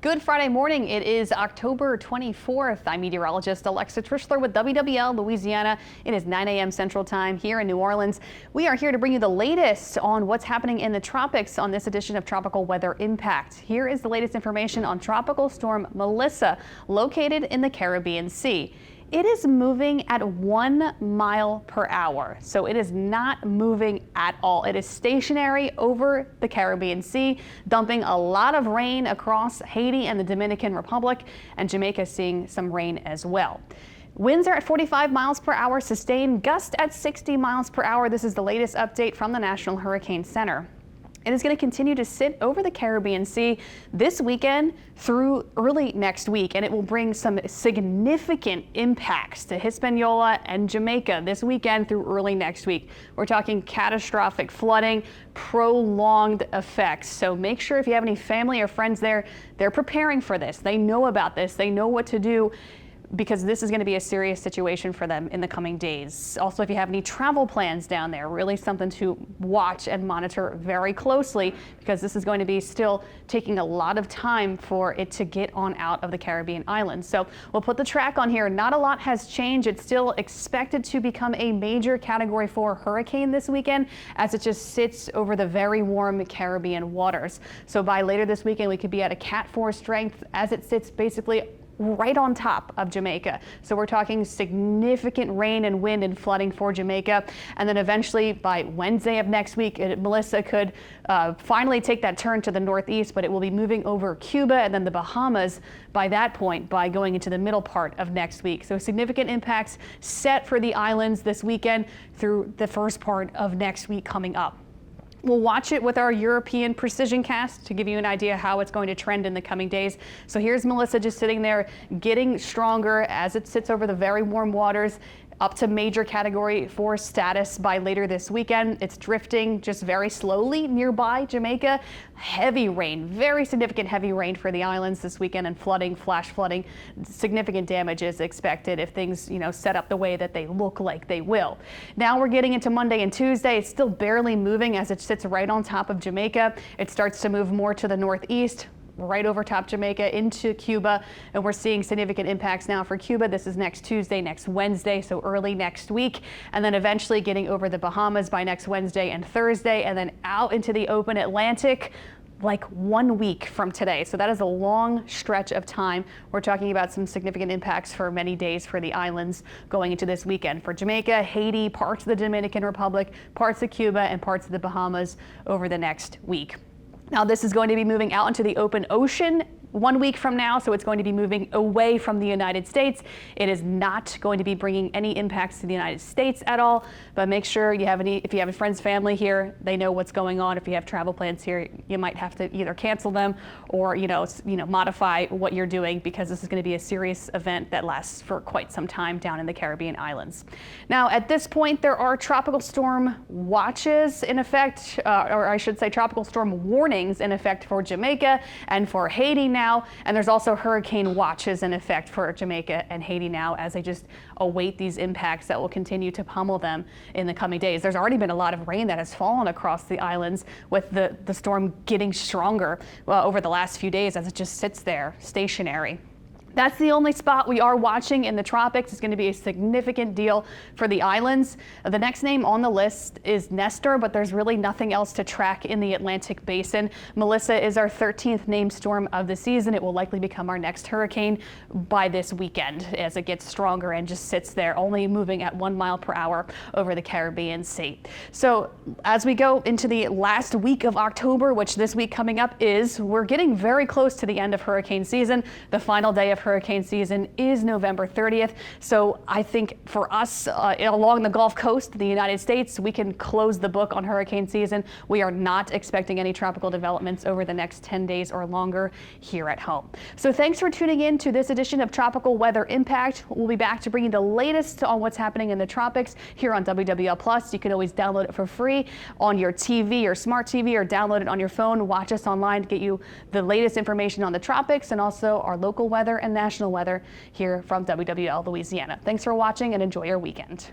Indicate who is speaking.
Speaker 1: Good Friday morning. It is October 24th. I'm meteorologist Alexa Trishler with WWL Louisiana. It is 9 a.m. Central Time here in New Orleans. We are here to bring you the latest on what's happening in the tropics on this edition of Tropical Weather Impact. Here is the latest information on Tropical Storm Melissa, located in the Caribbean Sea. It is moving at 1 mile per hour, so it is not moving at all. It is stationary over the Caribbean Sea, dumping a lot of rain across Haiti and the Dominican Republic, and Jamaica seeing some rain as well. Winds are at 45 miles per hour, sustained gusts at 60 miles per hour. This is the latest update from the National Hurricane Center. It is going to continue to sit over the Caribbean Sea this weekend through early next week, and it will bring some significant impacts to Hispaniola and Jamaica this weekend through early next week. We're talking catastrophic flooding, prolonged effects. So make sure if you have any family or friends there, they're preparing for this. They know about this. They know what to do, because this is going to be a serious situation for them in the coming days. Also, if you have any travel plans down there, really something to watch and monitor very closely, because this is going to be still taking a lot of time for it to get on out of the Caribbean islands. So we'll put the track on here. Not a lot has changed. It's still expected to become a major Category 4 hurricane this weekend, as it just sits over the very warm Caribbean waters. So by later this weekend, we could be at a Cat 4 strength as it sits basically right on top of Jamaica. So we're talking significant rain and wind and flooding for Jamaica. And then eventually by Wednesday of next week, Melissa could finally take that turn to the northeast, but it will be moving over Cuba and then the Bahamas by that point, by going into the middle part of next week. So significant impacts set for the islands this weekend through the first part of next week coming up. We'll watch it with our European precision cast to give you an idea how it's going to trend in the coming days. So here's Melissa just sitting there, getting stronger as it sits over the very warm waters, up to major Category 4 status by later this weekend. It's drifting just very slowly nearby Jamaica. Heavy rain, very significant heavy rain for the islands this weekend, and flooding, flash flooding. Significant damage is expected if things, set up the way that they look like they will. Now we're getting into Monday and Tuesday. It's still barely moving as it sits right on top of Jamaica. It starts to move more to the northeast, right over top Jamaica into Cuba, and we're seeing significant impacts now for Cuba. This is next Tuesday, next Wednesday, so early next week, and then eventually getting over the Bahamas by next Wednesday and Thursday, and then out into the open Atlantic like 1 week from today. So that is a long stretch of time. We're talking about some significant impacts for many days for the islands going into this weekend for Jamaica, Haiti, parts of the Dominican Republic, parts of Cuba, and parts of the Bahamas over the next week. Now, this is going to be moving out into the open ocean 1 week from now, so it's going to be moving away from the United States. It is not going to be bringing any impacts to the United States at all, but make sure you have if you have a friend's family here, they know what's going on. If you have travel plans here, you might have to either cancel them or, modify what you're doing, because this is going to be a serious event that lasts for quite some time down in the Caribbean islands. Now, at this point, there are tropical storm watches in effect, or I should say tropical storm warnings in effect for Jamaica and for Haiti now. And there's also hurricane watches in effect for Jamaica and Haiti now, as they just await these impacts that will continue to pummel them in the coming days. There's already been a lot of rain that has fallen across the islands, with the storm getting stronger over the last few days as it just sits there stationary. That's the only spot we are watching in the tropics. It's going to be a significant deal for the islands. The next name on the list is Nestor, but there's really nothing else to track in the Atlantic basin. Melissa is our 13th named storm of the season. It will likely become our next hurricane by this weekend as it gets stronger and just sits there, only moving at 1 mile per hour over the Caribbean Sea. So as we go into the last week of October, which this week coming up we're getting very close to the end of hurricane season. The final day of hurricane season is November 30th. So I think for us along the Gulf Coast of the United States, we can close the book on hurricane season. We are not expecting any tropical developments over the next 10 days or longer here at home. So thanks for tuning in to this edition of Tropical Weather Impact. We'll be back to bring you the latest on what's happening in the tropics here on WWL+. You can always download it for free on your TV or smart TV, or download it on your phone. Watch us online to get you the latest information on the tropics and also our local weather and national weather here from WWL Louisiana. Thanks for watching and enjoy your weekend.